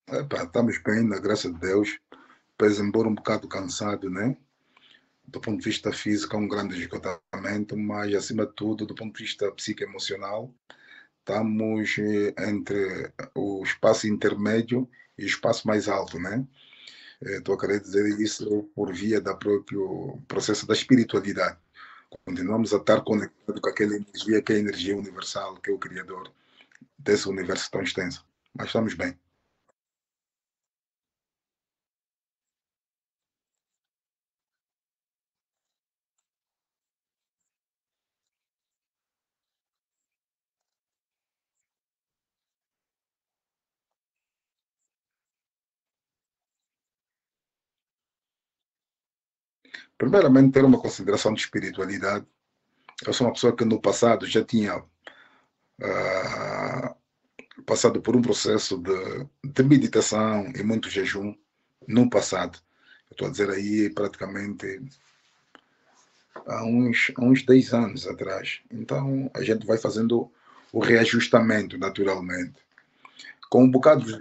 Epá, estamos bem, na graça de Deus. Pois, embora um bocado cansado, né? Do ponto de vista físico, é um grande esgotamento, mas, acima de tudo, do ponto de vista psicoemocional, estamos entre o espaço intermédio e o espaço mais alto, né? Estou a querer dizer isso por via do próprio processo da espiritualidade. Continuamos a estar conectados com aquela energia que é a energia universal, que é o Criador desse universo tão extenso. Mas estamos bem. Primeiramente, ter uma consideração de espiritualidade. Eu sou uma pessoa que no passado já tinha ah, passado por um processo de meditação e muito jejum no passado. Eu estou a dizer aí praticamente há uns 10 anos atrás. Então a gente vai fazendo o reajustamento naturalmente. Com um bocado de.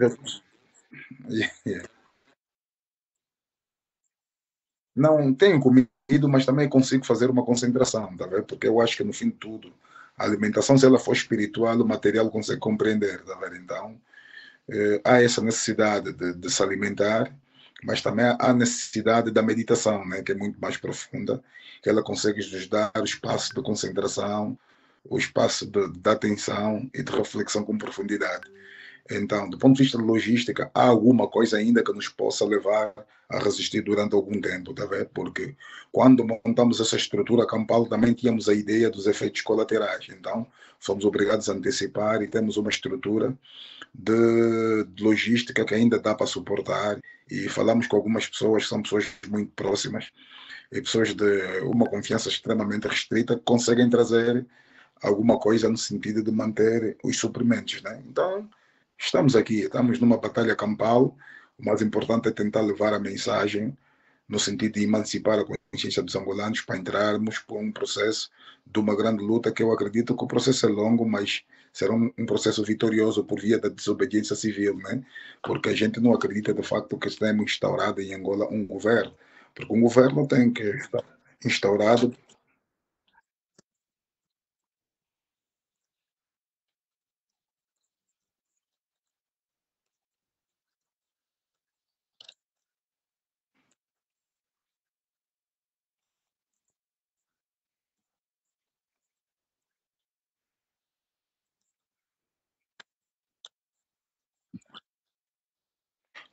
Não tenho comido, mas também consigo fazer uma concentração, tá vendo? Porque eu acho que no fim de tudo, a alimentação, se ela for espiritual, o material consegue compreender, tá vendo? Então, há essa necessidade de se alimentar, mas também há necessidade da meditação, né, que é muito mais profunda, que ela consegue nos dar o espaço de concentração, o espaço de atenção e de reflexão com profundidade. Então, do ponto de vista de logística, há alguma coisa ainda que nos possa levar a resistir durante algum tempo, tá vendo? Porque quando montamos essa estrutura campal, também tínhamos a ideia dos efeitos colaterais. Então, fomos obrigados a antecipar e temos uma estrutura de logística que ainda dá para suportar. E falamos com algumas pessoas que são pessoas muito próximas e pessoas de uma confiança extremamente restrita que conseguem trazer alguma coisa no sentido de manter os suprimentos. Né? Então, estamos aqui, estamos numa batalha campal. O mais importante é tentar levar a mensagem no sentido de emancipar a consciência dos angolanos para entrarmos por um processo de uma grande luta que eu acredito que o processo é longo, mas será um processo vitorioso por via da desobediência civil, né? Porque a gente não acredita de facto que estamos instaurado em Angola um governo, porque um governo tem que estar instaurado.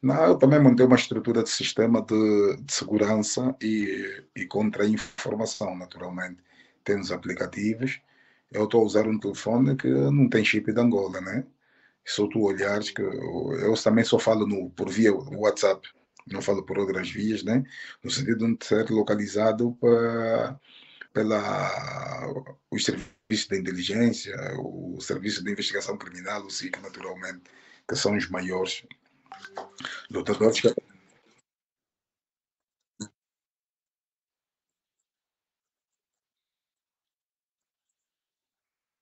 Não, eu também montei uma estrutura de sistema de segurança e contra-informação, naturalmente. Temos aplicativos. Eu estou a usar um telefone que não tem chip de Angola, né? Se tu olhares, que eu também só falo por via WhatsApp, não falo por outras vias, né? No sentido de ser localizado pela os serviços de inteligência, o serviço de investigação criminal, o SIC, naturalmente, que são os maiores lutadores.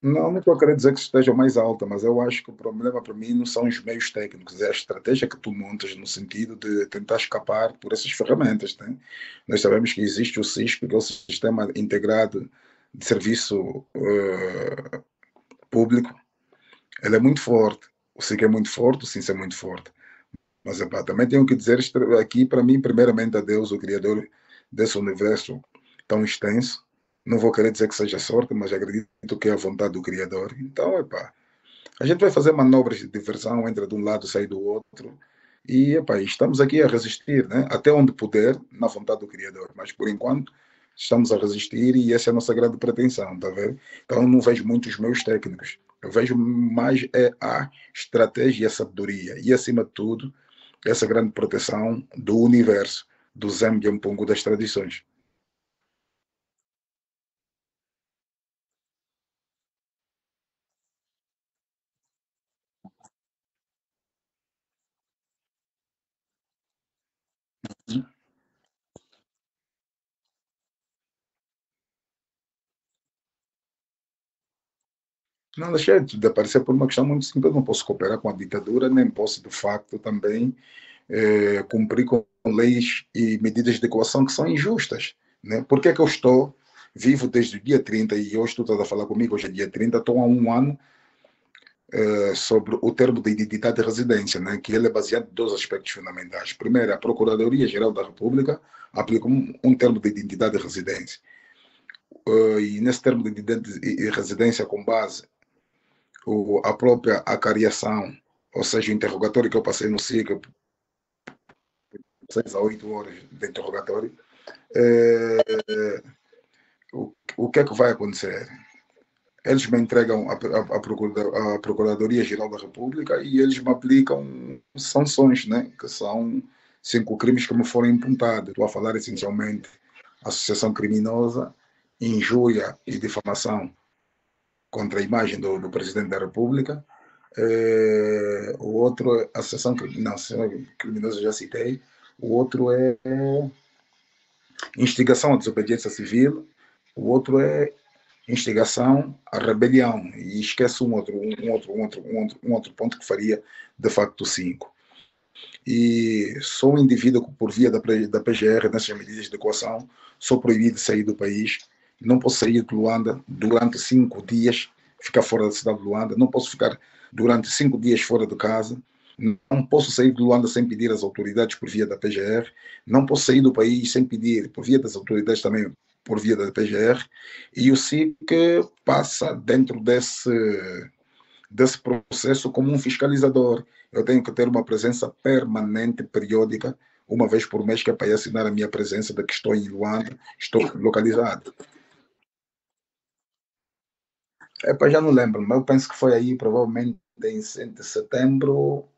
Não estou a querer dizer que esteja mais alta, mas eu acho que o problema para mim não são os meios técnicos, é a estratégia que tu montas no sentido de tentar escapar por essas ferramentas. Né? Nós sabemos que existe o CISP, que é o Sistema Integrado de Serviço Público. Ele é muito forte, o SIC é muito forte, o CINS é muito forte. Mas epá, também tenho que dizer aqui, para mim, primeiramente, a Deus, o Criador desse universo tão extenso. Não vou querer dizer que seja sorte, mas acredito que é a vontade do Criador. Então, epá, a gente vai fazer manobras de diversão, entra de um lado, sai do outro. E epá, estamos aqui a resistir, né? Até onde puder, na vontade do Criador. Mas por enquanto estamos a resistir e essa é a nossa grande pretensão, tá vendo? Então eu não vejo muito os meus técnicos. Eu vejo mais a estratégia e a sabedoria. E acima de tudo, essa grande proteção do universo, do Zambia um pouco das tradições. Não deixei de aparecer por uma questão muito simples. Eu não posso cooperar com a ditadura, nem posso, de facto, também cumprir com leis e medidas de coação que são injustas. Né? Por que é que eu estou vivo desde o dia 30 e hoje tu estás a falar comigo, hoje é dia 30, estou há um ano sobre o termo de identidade de residência, né? Que ele é baseado em dois aspectos fundamentais. Primeiro, a Procuradoria-Geral da República aplica um termo de identidade de residência. E nesse termo de identidade de residência, com base a própria acariação, ou seja, o interrogatório que eu passei no SIC, 6 a 8 horas de interrogatório, o que é que vai acontecer? Eles me entregam a Procuradoria-Geral da República e eles me aplicam sanções, né? Que são 5 crimes que me foram imputados. Estou a falar essencialmente associação criminosa, injúria e difamação contra a imagem do Presidente da República. O outro é associação criminosa, já citei. O outro é instigação à desobediência civil. O outro é instigação à rebelião. E esquece um outro ponto que faria, de facto, 5. E sou um indivíduo que, por via da PGR, nessas medidas de coação, sou proibido de sair do país. Não posso sair de Luanda durante 5 dias, ficar fora da cidade de Luanda. Não posso ficar durante 5 dias fora de casa. Não posso sair de Luanda sem pedir às autoridades por via da PGR. Não posso sair do país sem pedir por via das autoridades também por via da PGR. E o SIC passa dentro desse processo como um fiscalizador. Eu tenho que ter uma presença permanente, periódica, uma vez por mês, que é para assinar a minha presença de que estou em Luanda, estou localizado. Já não lembro, mas eu penso que foi aí, provavelmente em setembro,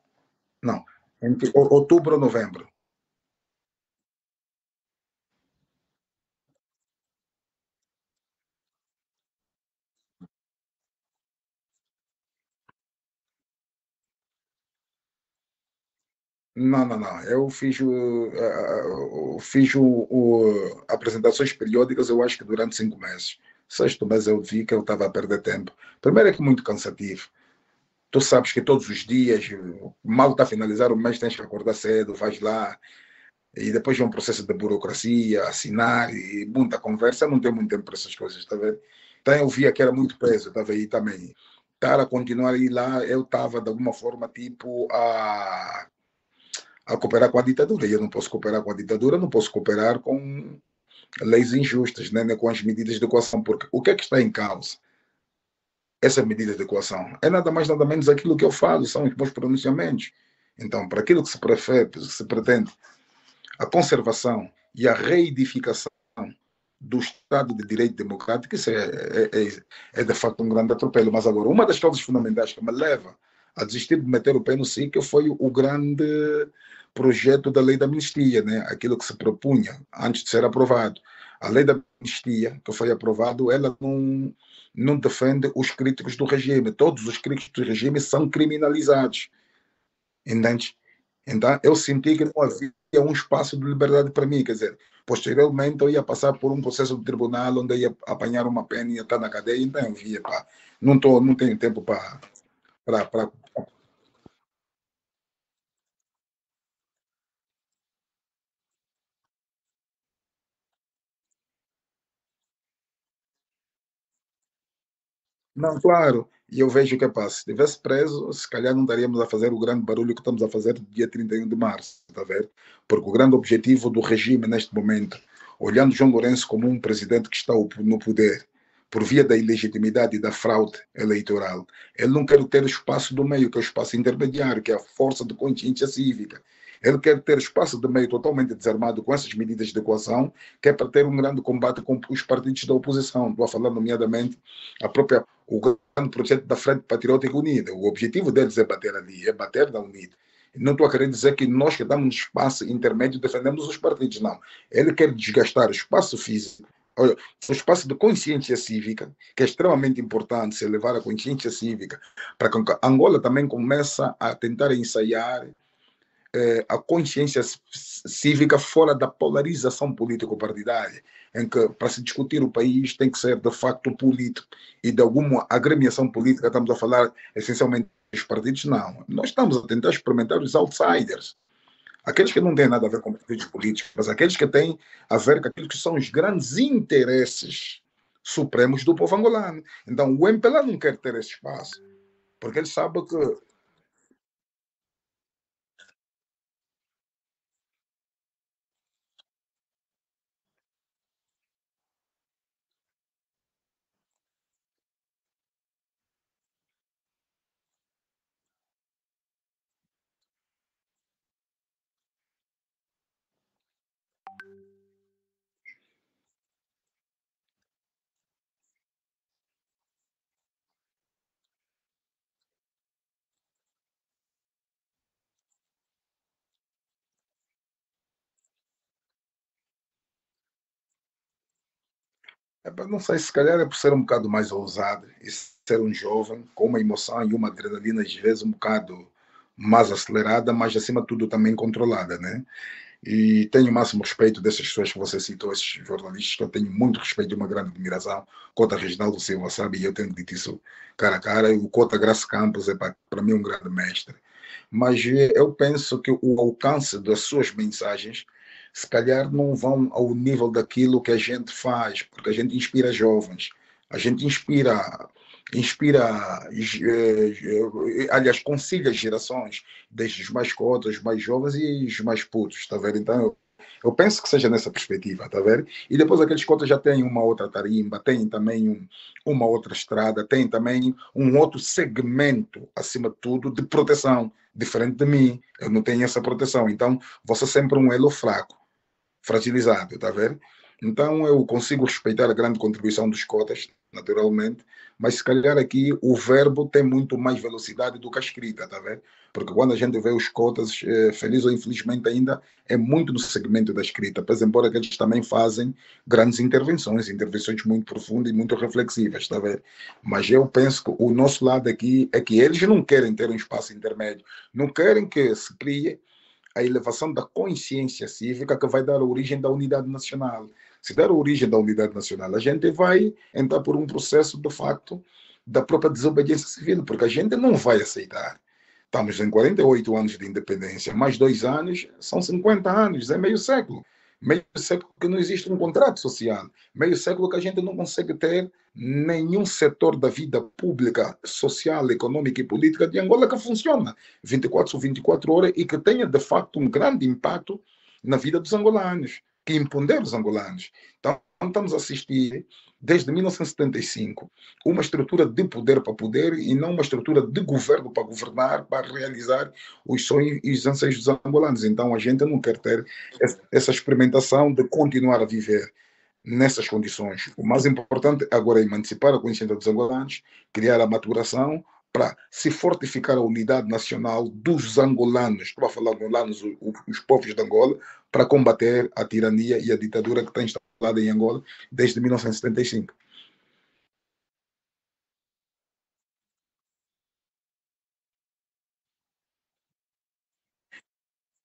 não, entre outubro ou novembro. Não, não, não. Eu fiz apresentações periódicas, eu acho que durante 5 meses. Sexto mês eu vi que eu estava a perder tempo. Primeiro é que é muito cansativo. Tu sabes que todos os dias, mal está a finalizar o mês, tens que acordar cedo, vais lá, e depois é um processo de burocracia, assinar, e muita conversa. Eu não tenho muito tempo para essas coisas, está vendo? Então eu via que era muito peso, estava aí também. Estar a continuar a ir lá, eu estava de alguma forma tipo a cooperar com a ditadura. E eu não posso cooperar com a ditadura, não posso cooperar com leis injustas, né, com as medidas de coação, porque o que é que está em causa? Essa medida de coação é nada mais, nada menos aquilo que eu falo, são os meus pronunciamentos. Então, para aquilo que se prefere, que se pretende, a conservação e a reedificação do Estado de Direito Democrático, isso é de facto um grande atropelo. Mas agora, uma das causas fundamentais que me leva a desistir de meter o pé no SIC foi o grande projeto da lei da amnistia, né? Aquilo que se propunha antes de ser aprovado. A lei da amnistia, que foi aprovado, ela não defende os críticos do regime. Todos os críticos do regime são criminalizados. Entende? Então, eu senti que não havia um espaço de liberdade para mim. Quer dizer, posteriormente eu ia passar por um processo de tribunal onde eu ia apanhar uma pena e ia estar na cadeia. Então, eu via, pá, não tenho tempo para. Não, claro. E eu vejo que, pá, se estivesse preso, se calhar não estaríamos a fazer o grande barulho que estamos a fazer no dia 31 de março, está a ver? Porque o grande objetivo do regime neste momento, olhando João Lourenço como um presidente que está no poder, por via da ilegitimidade e da fraude eleitoral, ele não quer ter o espaço do meio, que é o espaço intermediário, que é a força de consciência cívica. Ele quer ter espaço de meio totalmente desarmado com essas medidas de coação, que é para ter um grande combate com os partidos da oposição. Estou a falar, nomeadamente, o grande projeto da Frente Patriótica Unida. O objetivo deles é bater ali, é bater na Unida. Não estou a querer dizer que nós que damos um espaço intermédio defendemos os partidos, não. Ele quer desgastar o espaço físico, olha, o espaço de consciência cívica, que é extremamente importante, se elevar a consciência cívica, para que Angola também comece a tentar ensaiar a consciência cívica fora da polarização político-partidária, em que para se discutir o país tem que ser de facto político e de alguma agremiação política. Estamos a falar essencialmente dos partidos, não. Nós estamos a tentar experimentar os outsiders, aqueles que não têm nada a ver com partidos políticos, mas aqueles que têm a ver com aqueles que são os grandes interesses supremos do povo angolano. Então, o MPLA não quer ter esse espaço, porque ele sabe que não sei, se calhar é por ser um bocado mais ousado e ser um jovem com uma emoção e uma adrenalina, às vezes, um bocado mais acelerada, mas acima de tudo também controlada, né? E tenho o máximo respeito dessas pessoas que você citou, esses jornalistas, que eu tenho muito respeito e uma grande admiração. Cota Reginaldo Silva, sabe? E eu tenho dito isso cara a cara. E o Cota Graça Campos é, para mim, um grande mestre. Mas eu penso que o alcance das suas mensagens se calhar não vão ao nível daquilo que a gente faz, porque a gente inspira jovens, a gente inspira, aliás, concilia gerações, desde os mais cotas, os mais jovens e os mais putos, está a ver? Então, eu penso que seja nessa perspectiva, está a ver? E depois aqueles cotas já têm uma outra tarimba, têm também uma outra estrada, têm também um outro segmento, acima de tudo, de proteção, diferente de mim. Eu não tenho essa proteção, então vou ser sempre um elo fraco, fragilizado, está a ver? Então eu consigo respeitar a grande contribuição dos cotas, naturalmente, mas se calhar aqui o verbo tem muito mais velocidade do que a escrita, está a ver? Porque quando a gente vê os cotas, feliz ou infelizmente ainda, é muito no segmento da escrita, pois embora que eles também fazem grandes intervenções, intervenções muito profundas e muito reflexivas, está a ver? Mas eu penso que o nosso lado aqui é que eles não querem ter um espaço intermédio, não querem que se crie a elevação da consciência cívica que vai dar origem da unidade nacional. Se der origem da unidade nacional, a gente vai entrar por um processo, de facto, da própria desobediência civil, porque a gente não vai aceitar. Estamos em 48 anos de independência, mais 2 anos são 50 anos, é meio século. Meio século que não existe um contrato social, meio século que a gente não consegue ter nenhum setor da vida pública, social, econômica e política de Angola que funciona 24 sobre 24 horas e que tenha, de facto, um grande impacto na vida dos angolanos, que imponder os angolanos. Então, estamos a assistir, desde 1975, uma estrutura de poder para poder e não uma estrutura de governo para governar, para realizar os sonhos e os anseios dos angolanos. Então, a gente não quer ter essa experimentação de continuar a viver nessas condições. O mais importante agora é emancipar a consciência dos angolanos, criar a maturação para se fortificar a unidade nacional dos angolanos, estou a falar angolanos, os povos de Angola, para combater a tirania e a ditadura que está instalada em Angola desde 1975.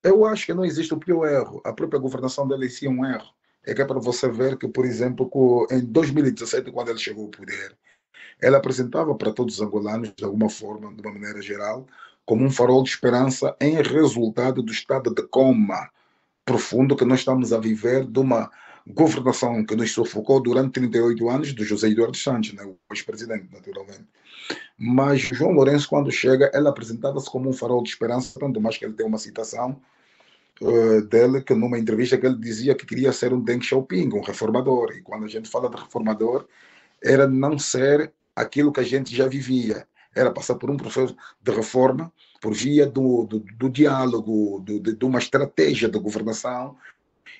Eu acho que não existe o pior erro. A própria governação dele em si é um erro. É que é para você ver que, por exemplo, em 2017, quando ele chegou ao poder, ela apresentava para todos os angolanos, de alguma forma, de uma maneira geral, como um farol de esperança em resultado do estado de coma profundo que nós estamos a viver, de uma governação que nos sufocou durante 38 anos, do José Eduardo Santos, né, o ex-presidente, naturalmente. Mas João Lourenço, quando chega, ela apresentava-se como um farol de esperança, tanto mais que ele tem uma citação dele, que numa entrevista que ele dizia que queria ser um Deng Xiaoping, um reformador. E quando a gente fala de reformador, era não ser aquilo que a gente já vivia, era passar por um processo de reforma por via do diálogo, de uma estratégia de governação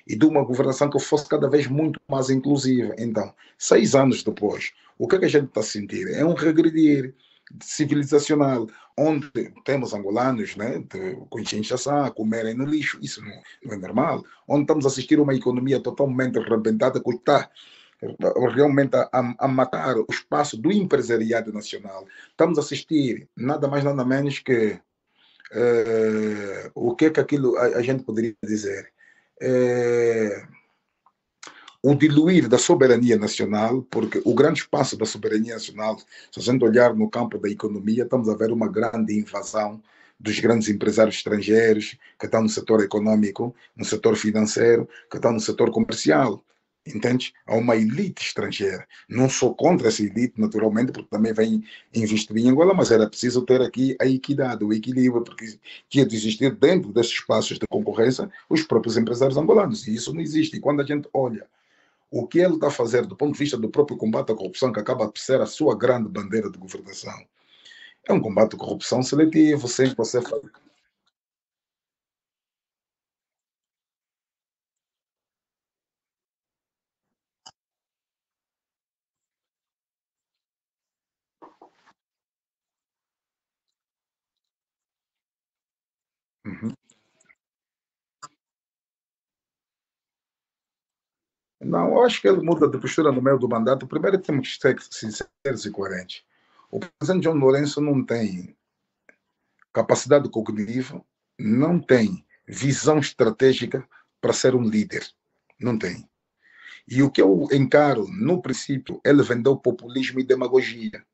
e de uma governação que fosse cada vez muito mais inclusiva. Então, 6 anos depois, o que é que a gente está a sentir? É um regredir civilizacional, onde temos angolanos, né, de conscientização, a comerem no lixo, isso não é normal, onde estamos a assistir a uma economia totalmente arrebentada, que está realmente a matar o espaço do empresariado nacional. Estamos a assistir nada mais nada menos que O que é que aquilo a gente poderia dizer? É, o diluir da soberania nacional, porque o grande espaço da soberania nacional, se a gente olhar no campo da economia, estamos a ver uma grande invasão dos grandes empresários estrangeiros que estão no setor econômico, no setor financeiro, que estão no setor comercial. Entende? Há uma elite estrangeira. Não sou contra essa elite, naturalmente, porque também vem investir em Angola, mas era preciso ter aqui a equidade, o equilíbrio, porque tinha de existir dentro desses espaços de concorrência os próprios empresários angolanos, e isso não existe. E quando a gente olha o que ele está a fazer do ponto de vista do próprio combate à corrupção, que acaba por ser a sua grande bandeira de governação, é um combate à corrupção seletivo, sem você fazer. Uhum. Não, eu acho que ele muda de postura no meio do mandato. Primeiro temos que ser sinceros e coerentes. O presidente João Lourenço não tem capacidade cognitiva, não tem visão estratégica para ser um líder. Não tem. E o que eu encaro, no princípio, ele vendeu populismo e demagogia.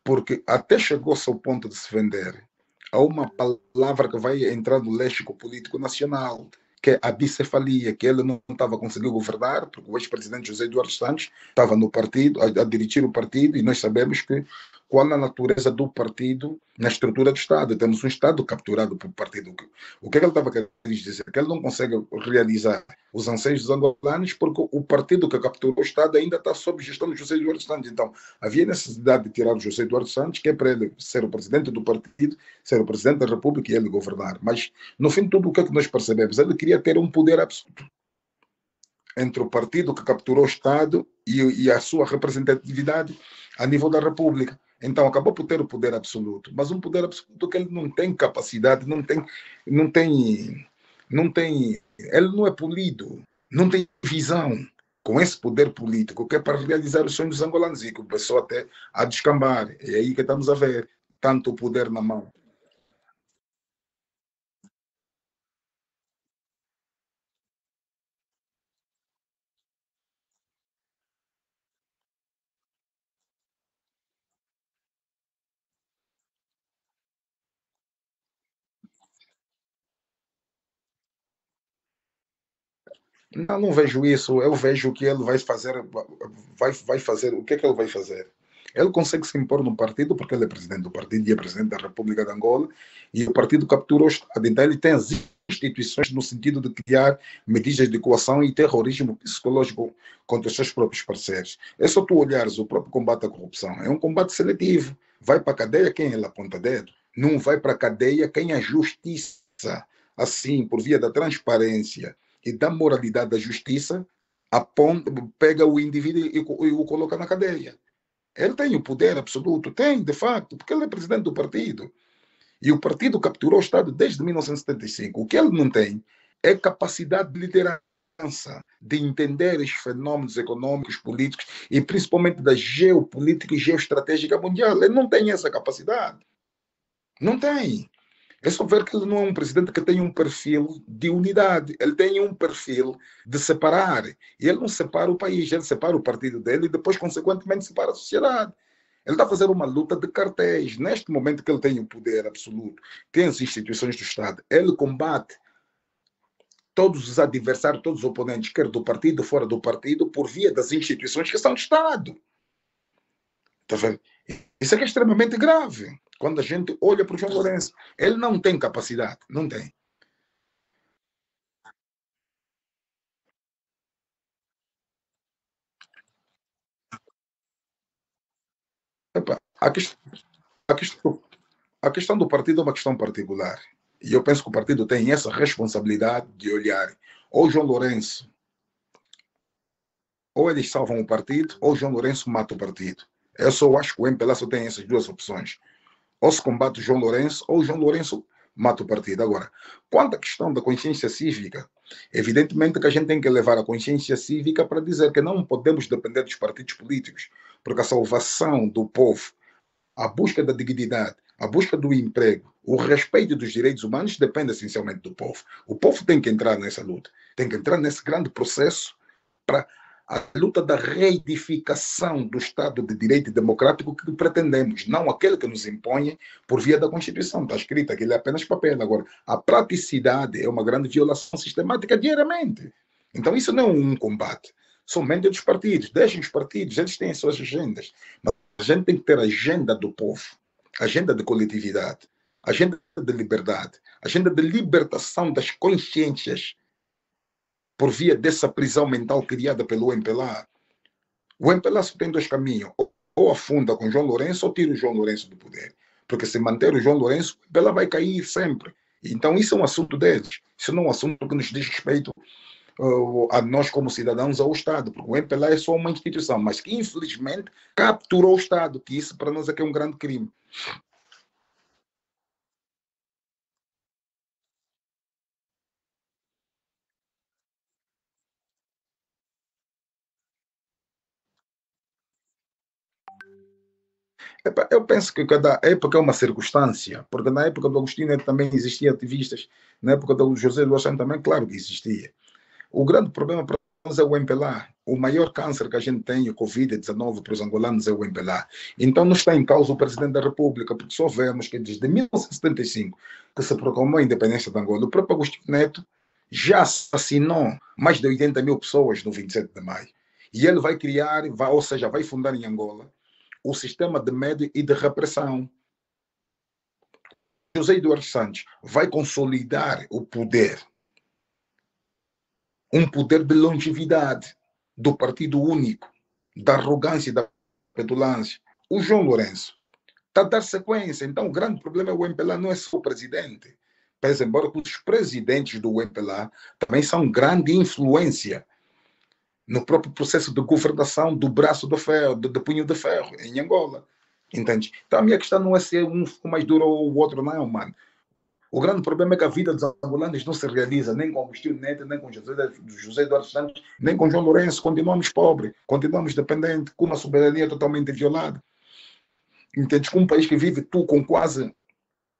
Porque até chegou-se ao ponto de se vender a uma palavra que vai entrar no léxico político nacional, que é a bicefalia, que ele não estava conseguindo governar, porque o ex-presidente José Eduardo Santos estava no partido, a dirigir o partido, e nós sabemos que qual a natureza do partido na estrutura do Estado. Temos um Estado capturado pelo partido. O que é que ele estava querendo dizer? Que ele não consegue realizar os anseios dos angolanos porque o partido que capturou o Estado ainda está sob gestão de José Eduardo Santos. Então, havia necessidade de tirar o José Eduardo Santos, que é para ele ser o presidente do partido, ser o presidente da República e ele governar. Mas, no fim de tudo, o que é que nós percebemos? Ele queria ter um poder absoluto entre o partido que capturou o Estado e a sua representatividade a nível da República. Então, acabou por ter o poder absoluto, mas um poder absoluto que ele não tem capacidade, não tem, não tem, ele não é polido, não tem visão com esse poder político que é para realizar os sonhos dos angolanos e que começou até a descambar. É aí que estamos a ver tanto o poder na mão. Não, não vejo isso. Eu vejo que ele vai fazer, vai fazer. O que é que ele vai fazer? Ele consegue se impor no partido porque ele é presidente do partido e é presidente da República de Angola e o partido capturou o Estado. Então ele tem as instituições no sentido de criar medidas de coação e terrorismo psicológico contra os seus próprios parceiros. É só tu olhares o próprio combate à corrupção. É um combate seletivo. Vai para a cadeia quem ele aponta dedo. Não vai para a cadeia quem a justiça, assim, por via da transparência e da moralidade da justiça, aponta, pega o indivíduo e o coloca na cadeia. Ele tem o poder absoluto, tem, de facto, porque ele é presidente do partido. E o partido capturou o Estado desde 1975. O que ele não tem é capacidade de liderança, de entender os fenômenos econômicos, políticos e principalmente da geopolítica e geoestratégica mundial. Ele não tem essa capacidade. Não tem. É só ver que ele não é um presidente que tem um perfil de unidade, ele tem um perfil de separar. E ele não separa o país, ele separa o partido dele e depois, consequentemente, separa a sociedade. Ele está a fazer uma luta de cartéis. Neste momento que ele tem o poder absoluto, tem as instituições do Estado, ele combate todos os adversários, todos os oponentes, quer do partido, fora do partido, por via das instituições que são do Estado. Tá vendo? Isso é que é extremamente grave. Quando a gente olha para o João Lourenço, ele não tem capacidade, não tem. Epa, a, questão, a questão do partido é uma questão particular. E eu penso que o partido tem essa responsabilidade de olhar ou João Lourenço, ou eles salvam o partido, ou João Lourenço mata o partido. Eu só acho que o MPLA só tem essas duas opções. Ou se combate o João Lourenço, ou o João Lourenço mata o partido. Agora, quanto à questão da consciência cívica, evidentemente que a gente tem que levar a consciência cívica para dizer que não podemos depender dos partidos políticos, porque a salvação do povo, a busca da dignidade, a busca do emprego, o respeito dos direitos humanos depende essencialmente do povo. O povo tem que entrar nessa luta, tem que entrar nesse grande processo para a luta da reedificação do Estado de Direito democrático que pretendemos, não aquele que nos impõe por via da Constituição. Está escrito, aquilo é apenas papel. Agora, a praticidade é uma grande violação sistemática diariamente. Então, isso não é um combate. Somente dos partidos. Deixem os partidos, eles têm as suas agendas. Mas a gente tem que ter a agenda do povo, agenda de coletividade, agenda de liberdade, agenda de libertação das consciências por via dessa prisão mental criada pelo MPLA. O MPLA só tem dois caminhos: ou afunda com João Lourenço ou tira o João Lourenço do poder. Porque se manter o João Lourenço, o MPLA vai cair sempre. Então isso é um assunto deles. Isso não é um assunto que nos diz respeito a nós como cidadãos ao Estado, porque o MPLA é só uma instituição, mas que infelizmente capturou o Estado, que isso para nós é que é um grande crime. Eu penso que cada época é uma circunstância, porque na época do Agostinho também existia ativistas, na época do José Eduardo Santos também, claro que existia. O grande problema para nós é o MPLA. O maior câncer que a gente tem, o Covid-19 para os angolanos, é o MPLA. Então não está em causa o presidente da República, porque só vemos que desde 1975 que se proclamou a independência de Angola, o próprio Agostinho Neto já assassinou mais de 80 mil pessoas no 27 de maio. E ele vai criar, ou seja, vai fundar em Angola o sistema de medo e de repressão. José Eduardo Santos vai consolidar o poder, um poder de longevidade do partido único, da arrogância e da petulância. O João Lourenço está a dar sequência. Então, o grande problema é o MPLA, não é só o presidente. Pese embora que os presidentes do MPLA também são grande influência no próprio processo de governação do braço de ferro, de punho de ferro, em Angola. Entende? Então, a minha questão não é se um ficou mais duro ou o outro, não, mano. O grande problema é que a vida dos angolanos não se realiza nem com Agostinho Neto, nem com José Eduardo Santos, nem com João Lourenço. Continuamos pobres, continuamos dependentes, com uma soberania totalmente violada. Entende? Com um país que vive tu com quase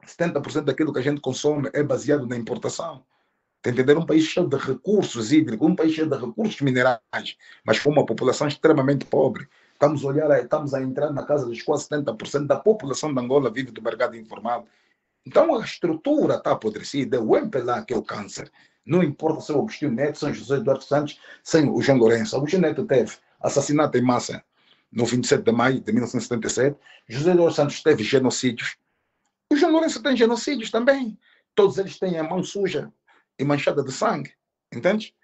70% daquilo que a gente consome é baseado na importação. Entender? Um país cheio de recursos hídricos, um país cheio de recursos minerais, mas com uma população extremamente pobre. Estamos a entrar na casa dos quase 70% da população de Angola vive do mercado informal. Então a estrutura está apodrecida, é o MPLA que é o câncer. Não importa se é o Agostinho Neto, São José Eduardo Santos, sem o João Lourenço. Agostinho Neto teve assassinato em massa no 27 de maio de 1977. José Eduardo Santos teve genocídios. O João Lourenço tem genocídios também. Todos eles têm a mão suja e manchada de sangue. Entende?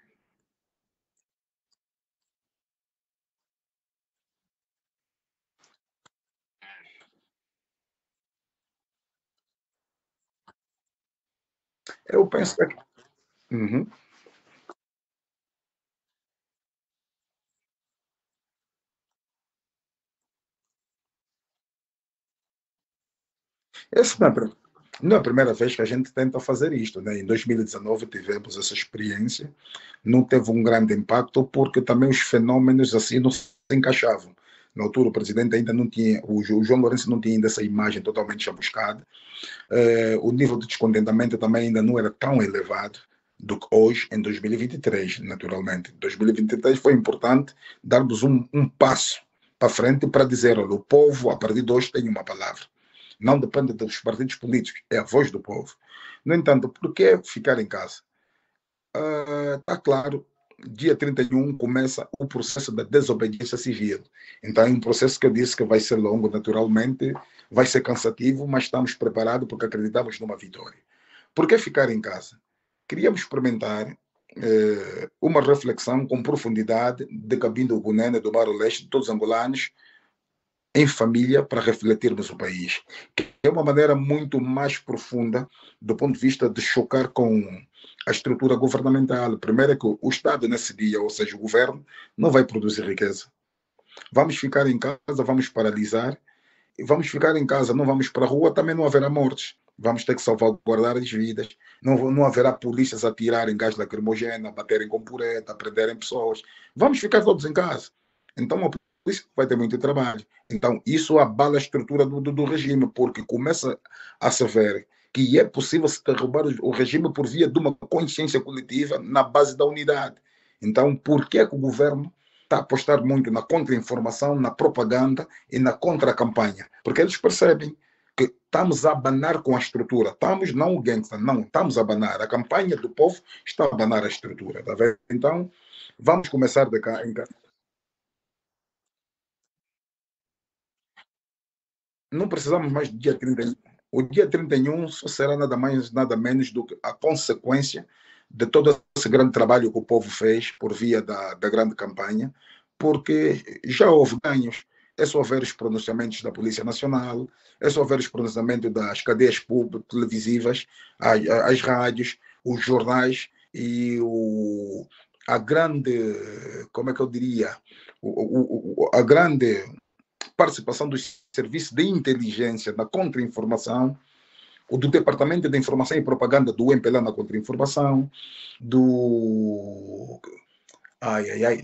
Eu penso que. Uhum. Essa não é a primeira vez que a gente tenta fazer isto. Né? Em 2019 tivemos essa experiência, não teve um grande impacto porque também os fenômenos assim não se encaixavam. Na altura o presidente ainda não tinha, o João Lourenço não tinha ainda essa imagem totalmente chamuscada, o nível de descontentamento também ainda não era tão elevado do que hoje, em 2023, naturalmente. 2023 foi importante darmos um passo para frente para dizer, olha, o povo a partir de hoje tem uma palavra. Não depende dos partidos políticos, é a voz do povo. No entanto, por que ficar em casa? Está claro, dia 31 começa o processo da desobediência civil. Então, é um processo que eu disse que vai ser longo, naturalmente, vai ser cansativo, mas estamos preparados porque acreditamos numa vitória. Por que ficar em casa? Queríamos experimentar uma reflexão com profundidade de Cabinda Gunene, do Mar Leste, de todos os angolanos, em família para refletirmos o país. Que é uma maneira muito mais profunda do ponto de vista de chocar com a estrutura governamental. Primeiro é que o Estado nesse dia, ou seja, o governo, não vai produzir riqueza. Vamos ficar em casa, vamos paralisar, e vamos ficar em casa, não vamos para a rua, também não haverá mortes. Vamos ter que salvaguardar as vidas. Não haverá polícias a tirarem gás lacrimogêneo, a baterem com pureta, a prenderem pessoas. Vamos ficar todos em casa. Então, polícia vai ter muito trabalho. Então, isso abala a estrutura do regime, porque começa a se ver que é possível se derrubar o regime por via de uma consciência coletiva na base da unidade. Então, por que o governo está a apostar muito na contra-informação, na propaganda e na contra-campanha? Porque eles percebem que estamos a abanar com a estrutura. Estamos, não o gangster, não, estamos a abanar. A campanha do povo está a abanar a estrutura. Tá vendo? Então, vamos começar de cá em cá. Não precisamos mais do dia 31. O dia 31 só será nada mais, nada menos do que a consequência de todo esse grande trabalho que o povo fez por via da grande campanha, porque já houve ganhos. É só ver os pronunciamentos da Polícia Nacional, é só ver os pronunciamentos das cadeias públicas, televisivas, as rádios, os jornais e a grande, como é que eu diria, a grande participação dos serviços de inteligência na contra-informação, o do Departamento de Informação e Propaganda do MPLA na contra-informação, do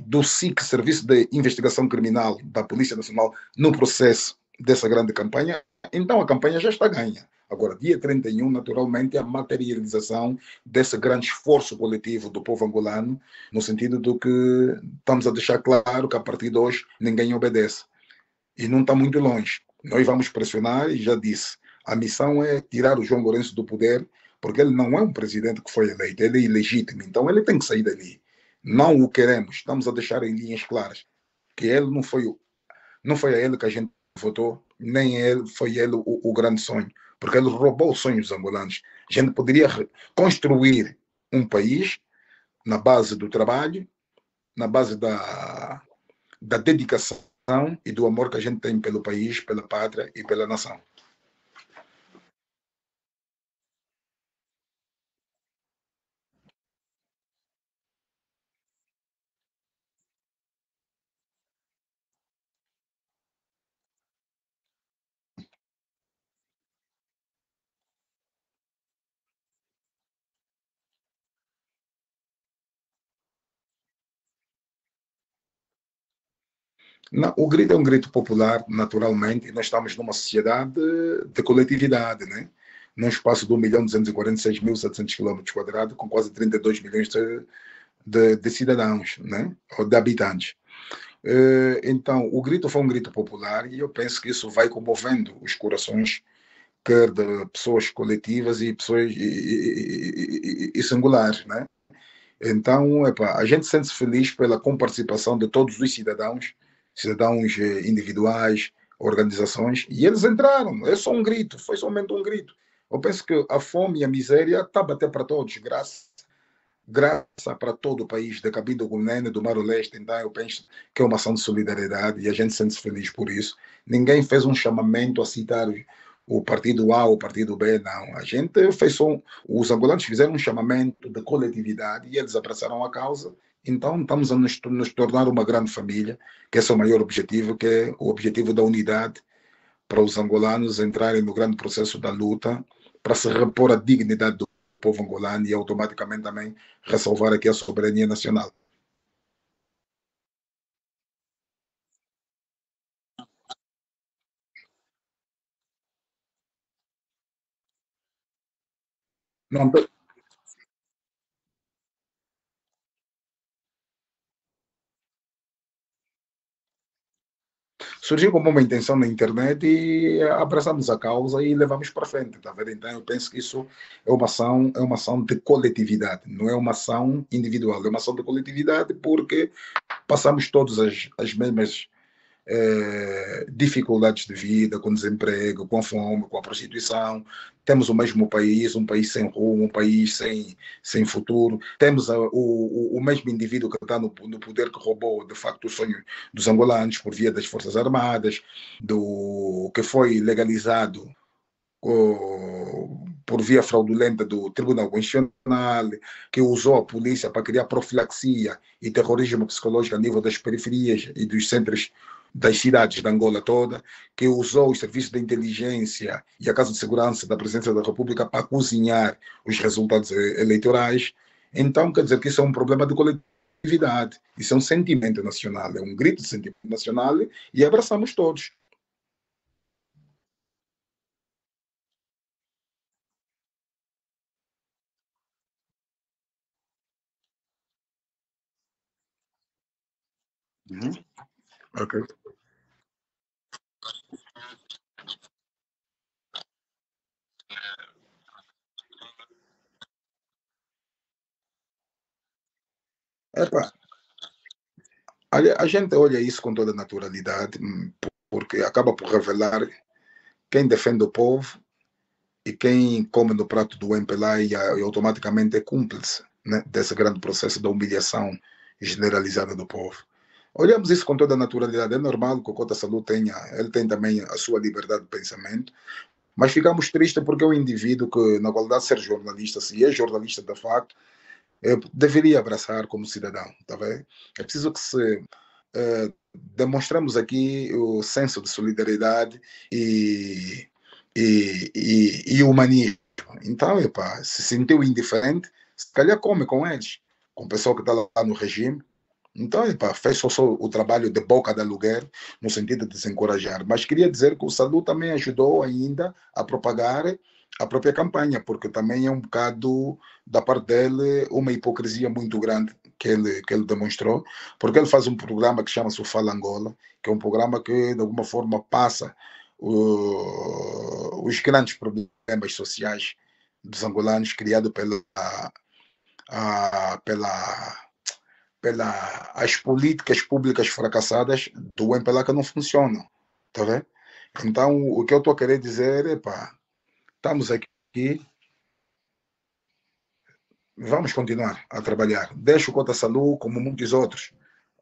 do SIC, Serviço de Investigação Criminal da Polícia Nacional, no processo dessa grande campanha. Então a campanha já está ganha. Agora, dia 31, naturalmente, é a materialização desse grande esforço coletivo do povo angolano, no sentido do que estamos a deixar claro que a partir de hoje ninguém obedece. E não está muito longe. Nós vamos pressionar, e já disse, a missão é tirar o João Lourenço do poder, porque ele não é um presidente que foi eleito, ele é ilegítimo, então ele tem que sair dali. Não o queremos, estamos a deixar em linhas claras, que ele não foi a ele que a gente votou, nem ele, foi ele o grande sonho, porque ele roubou os sonhos dos angolanos. A gente poderia construir um país na base do trabalho, na base da dedicação e do amor que a gente tem pelo país, pela pátria e pela nação. Não, o grito é um grito popular, naturalmente, e nós estamos numa sociedade de coletividade, né? Num espaço de 1.246.700 km², com quase 32 milhões de cidadãos, né? Ou de habitantes. Então, o grito foi um grito popular e eu penso que isso vai comovendo os corações, quer de pessoas coletivas e pessoas e singulares, né? Então, epa, a gente sente-se feliz pela comparticipação de todos os cidadãos, cidadãos individuais, organizações, e eles entraram. É só um grito, foi somente um grito. Eu penso que a fome e a miséria está a bater para todos, graça para todo o país, da Cabinda do Gunene, do Mar Leste. Então, eu penso que é uma ação de solidariedade e a gente sente-se feliz por isso. Ninguém fez um chamamento a citar o partido A ou o partido B, não. A gente fez só, os angolanos fizeram um chamamento de coletividade e eles abraçaram a causa. Então, estamos a nos tornar uma grande família, que esse é o maior objetivo, que é o objetivo da unidade, para os angolanos entrarem no grande processo da luta, para se repor a dignidade do povo angolano e automaticamente também ressalvar aqui a soberania nacional. Não, surgiu como uma intenção na internet e abraçamos a causa e levamos para frente, tá vendo? Então eu penso que isso é uma ação de coletividade, não é uma ação individual, é uma ação de coletividade porque passamos todas as mesmas dificuldades de vida, com desemprego, com fome, com a prostituição. Temos o mesmo país, um país sem rumo, um país sem futuro. Temos o mesmo indivíduo que está no poder que roubou, de facto, o sonho dos angolanos por via das Forças Armadas, do que foi legalizado por via fraudulenta do Tribunal Constitucional, que usou a polícia para criar profilaxia e terrorismo psicológico a nível das periferias e dos centros das cidades da Angola toda, que usou os serviços de inteligência e a Casa de Segurança da Presidência da República para cozinhar os resultados eleitorais. Então, quer dizer que isso é um problema de coletividade. coletividade. Isso é um sentimento nacional, é um grito de sentimento nacional e abraçamos todos. Uhum. Ok. Epa, a gente olha isso com toda naturalidade, porque acaba por revelar quem defende o povo e quem come no prato do MPLA e automaticamente é cúmplice, né, desse grande processo da humilhação generalizada do povo. Olhamos isso com toda a naturalidade. É normal que o Cota Salu tenha, ele tem também a sua liberdade de pensamento, mas ficamos tristes porque é um indivíduo que, na qualidade de ser jornalista, se é jornalista de facto, deveria abraçar como cidadão, tá vendo? É preciso que se demonstramos aqui o senso de solidariedade e, e humanismo. Então, epa, se sentiu indiferente, se calhar come com eles, com o pessoal que está lá no regime. Então, epa, fez só o trabalho de boca de aluguer, no sentido de desencorajar. Mas queria dizer que o Sadu também ajudou ainda a propagar a própria campanha, porque também é um bocado da parte dele uma hipocrisia muito grande que ele demonstrou, porque ele faz um programa que chama-se o Fala Angola, que é um programa que de alguma forma passa os grandes problemas sociais dos angolanos criado pela as políticas públicas fracassadas do MPLA que não funcionam. Tá vendo? Então, o que eu estou a querer dizer é, pá, estamos aqui, vamos continuar a trabalhar. Deixa o Cota Salu, como muitos outros.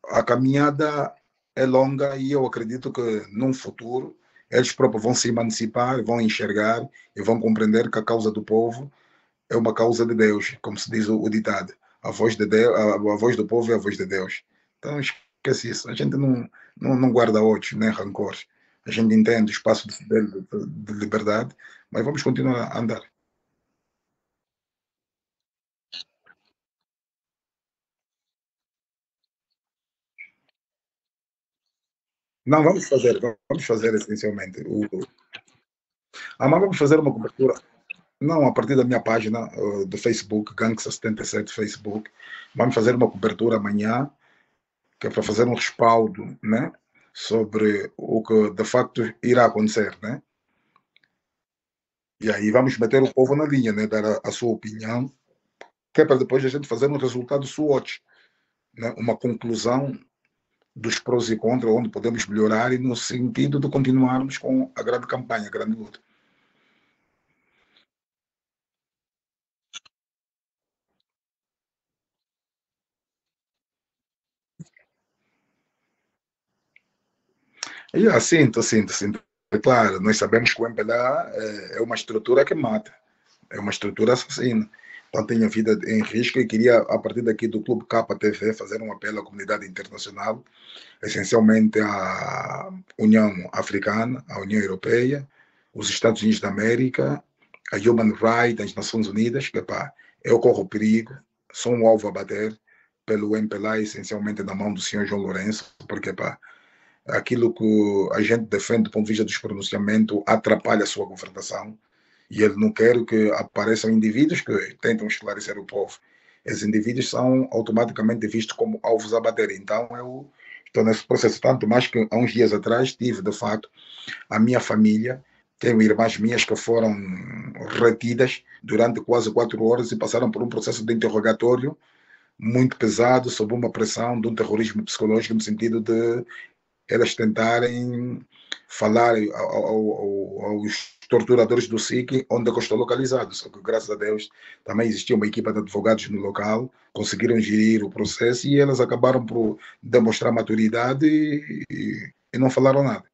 A caminhada é longa e eu acredito que num futuro eles próprios vão se emancipar, vão enxergar e vão compreender que a causa do povo é uma causa de Deus, como se diz o ditado. A voz, de Deus, a voz do povo é a voz de Deus. Então, esquece isso. A gente não guarda ódio, nem rancor. A gente entende o espaço de liberdade, mas vamos continuar a andar. Não, vamos fazer essencialmente. Mas vamos fazer uma cobertura. Não, a partir da minha página do Facebook, Gangsta77 Facebook, vamos fazer uma cobertura amanhã, que é para fazer um respaldo, né, sobre o que de facto irá acontecer, né? E aí vamos meter o povo na linha, né, dar a sua opinião, que é para depois a gente fazer um resultado SWOT, né, uma conclusão dos prós e contras, onde podemos melhorar e no sentido de continuarmos com a grande campanha, a grande luta. E sinto. É claro, nós sabemos que o MPLA é uma estrutura que mata, é uma estrutura assassina. Então tem a vida em risco e queria, a partir daqui do Clube KTV, fazer um apelo à comunidade internacional, essencialmente à União Africana, à União Europeia, os Estados Unidos da América, a Human Rights, as Nações Unidas, que pá, eu corro perigo, sou um alvo a bater pelo MPLA, essencialmente na mão do senhor João Lourenço, porque pá, aquilo que a gente defende do ponto de vista dos pronunciamentos atrapalha a sua governação e ele não quer que apareçam indivíduos que tentam esclarecer o povo. Esses indivíduos são automaticamente vistos como alvos a bater. Então eu estou nesse processo, tanto mais que há uns dias atrás tive, de fato, a minha família, tenho irmãs minhas que foram retidas durante quase 4 horas e passaram por um processo de interrogatório muito pesado, sob uma pressão de um terrorismo psicológico, no sentido de elas tentarem falar aos torturadores do SIC onde eu estou localizado. Só que, graças a Deus, também existia uma equipa de advogados no local, conseguiram gerir o processo e elas acabaram por demonstrar maturidade e não falaram nada.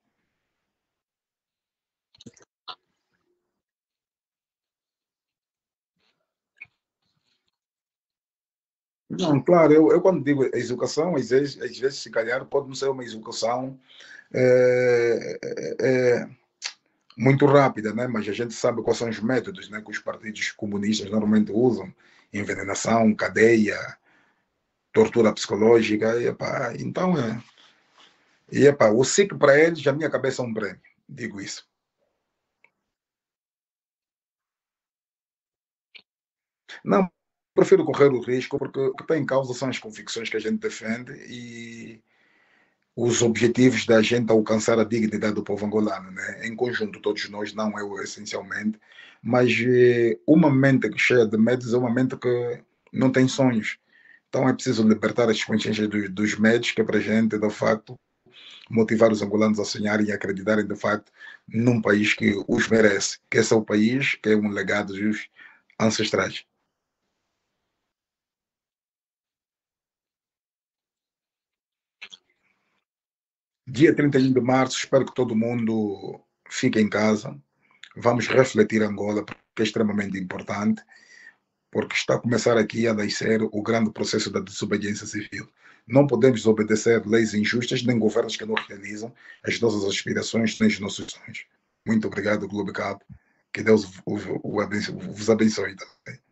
Não, claro, eu quando digo educação, às vezes, se calhar, pode não ser uma educação é, é, muito rápida, né? Mas a gente sabe quais são os métodos, né, que os partidos comunistas normalmente usam: envenenação, cadeia, tortura psicológica, e, epá, então e epá, o SIC para eles, a minha cabeça é um prêmio, digo isso. Não, prefiro correr o risco, porque o que está em causa são as convicções que a gente defende e os objetivos da gente alcançar a dignidade do povo angolano, né? Em conjunto, todos nós, não eu essencialmente, mas uma mente que cheia de medos é uma mente que não tem sonhos. Então é preciso libertar as consciências dos médios, que é para a gente, de facto, motivar os angolanos a sonharem e acreditarem, de facto, num país que os merece, que esse é o país, que é um legado dos ancestrais. Dia 31 de março, espero que todo mundo fique em casa. Vamos refletir Angola, porque é extremamente importante, porque está a começar aqui a nascer o grande processo da desobediência civil. Não podemos obedecer leis injustas, nem governos que não realizam as nossas aspirações, nem os nossos sonhos. Muito obrigado, Globo Cap. Que Deus vos abençoe também.